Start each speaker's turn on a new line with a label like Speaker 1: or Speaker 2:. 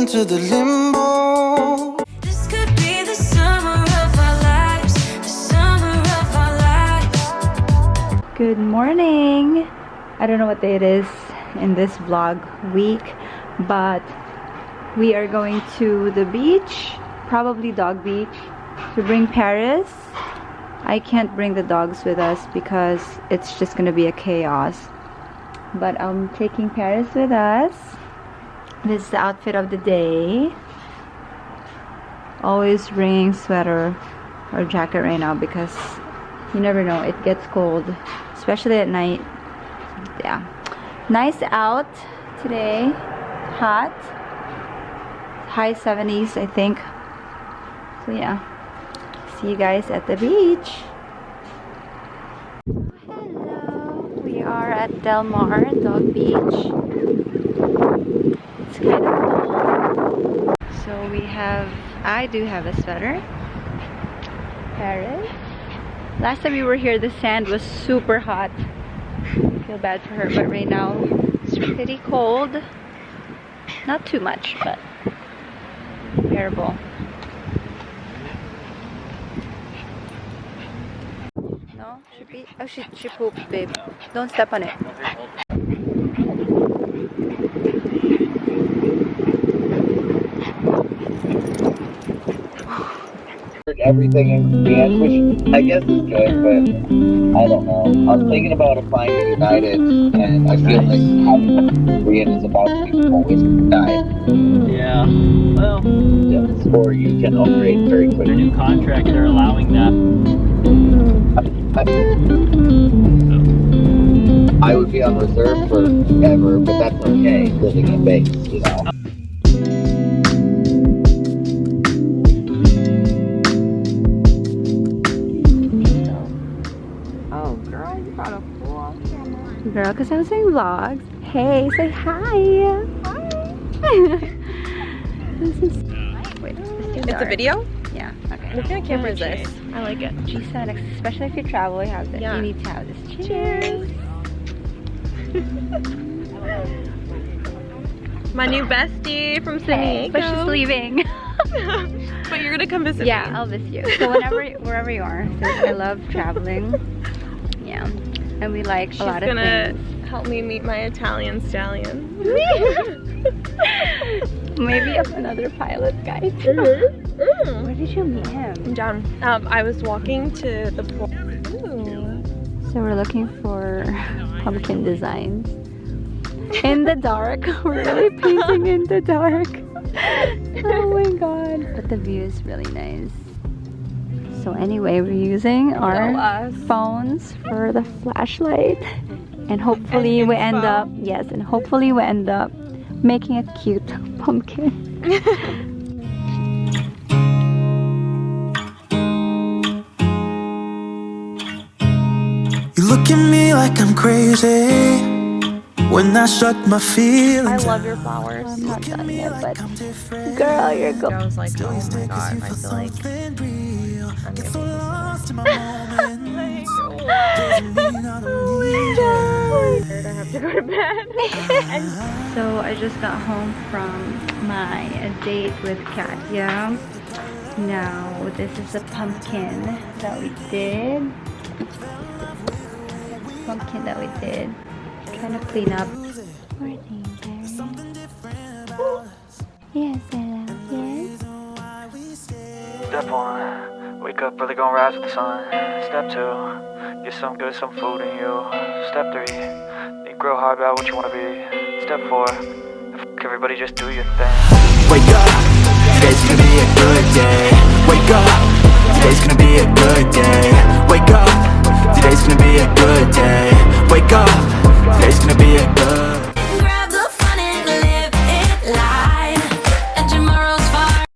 Speaker 1: into the limbo. This could be the summer of our lives, the summer of our lives.
Speaker 2: Good morning. I don't know what day it is in this vlog week, but we are going to the beach, probably Dog Beach, to bring Paris. I can't bring the dogs with us because it's just gonna be a chaos, but I'm taking Paris with us. This is the outfit of the day. Always bringing sweater or jacket right now because you never know, it gets cold, especially at night. Yeah, nice out today, hot, high 70s I think. So yeah, see you guys at the beach. Hello, we are at Del Mar Dog Beach. It's kind of cold, so I do have a sweater. Paris. Last time we were here, the sand was super hot. I feel bad for her, but right now it's pretty cold. Not too much, but bearable. No? Should be. Oh, she pooped, babe. Don't step on it.
Speaker 3: Everything in Korean, which I guess is good, but I don't know. I'm thinking about applying to United, and I feel like having Korean is about to be always died.
Speaker 4: Yeah, well,
Speaker 3: Yes, or you can upgrade very
Speaker 4: their
Speaker 3: quickly.
Speaker 4: new contract, they're allowing that.
Speaker 3: I would be on reserve forever, but that's okay, living in base, you know.
Speaker 2: Oh, girl, you got a full on camera. Girl, because I was doing vlogs. Hey, say hi. Hi. This is. Wait,
Speaker 5: It's a video?
Speaker 2: Yeah. Okay.
Speaker 5: What kind of camera is this? I like it.
Speaker 2: G7, especially if you travel, you have this.
Speaker 5: Yeah.
Speaker 2: You need to have this. Cheers.
Speaker 5: My new bestie from San
Speaker 2: Hey,
Speaker 5: Diego.
Speaker 2: but she's leaving.
Speaker 5: But you're gonna come visit
Speaker 2: Yeah,
Speaker 5: me.
Speaker 2: I'll visit you. So wherever you are, since I love traveling. Yeah, and we like
Speaker 5: She's
Speaker 2: a lot of
Speaker 5: gonna
Speaker 2: things.
Speaker 5: help me meet my Italian stallion.
Speaker 2: Maybe another pilot guy too. Where did you meet him?
Speaker 5: John, I was walking to the pool.
Speaker 2: So we're looking for pumpkin designs. In the dark. We're really painting in the dark. Oh my god. But the view is really nice. So anyway, we're using our phones for the flashlight. And hopefully
Speaker 5: And
Speaker 2: we end
Speaker 5: inspo.
Speaker 2: up, yes, and hopefully we end up making a cute pumpkin.
Speaker 1: You look at me like I'm crazy when I shut my
Speaker 5: I
Speaker 1: feelings.
Speaker 5: love your flowers.
Speaker 2: I'm not done
Speaker 1: Me
Speaker 2: yet,
Speaker 1: like
Speaker 2: but
Speaker 1: I'm different.
Speaker 2: girl, you're good.
Speaker 5: I was like, oh my god, I feel like
Speaker 1: Something real.
Speaker 5: I'm
Speaker 1: Get
Speaker 5: gonna
Speaker 1: so
Speaker 5: be
Speaker 1: lost in my moments.
Speaker 5: so
Speaker 1: Doesn't mean I don't need you.
Speaker 5: scared I have to go to bed.
Speaker 2: So I just got home from my date with Katya. Now this is the pumpkin that we did. Pumpkin that we did. Trying to clean up. Morning, yes, I love you.
Speaker 6: Step 1, wake up early, gonna rise with the sun. Step 2, get some good, some food in you. Step 3, think real hard about what you wanna be. Step 4, everybody just do your thing.
Speaker 1: Wake up, today's gonna be a good day. Wake up, today's gonna be a good day. Wake up, today's gonna be a good day. Wake up, today's gonna be a good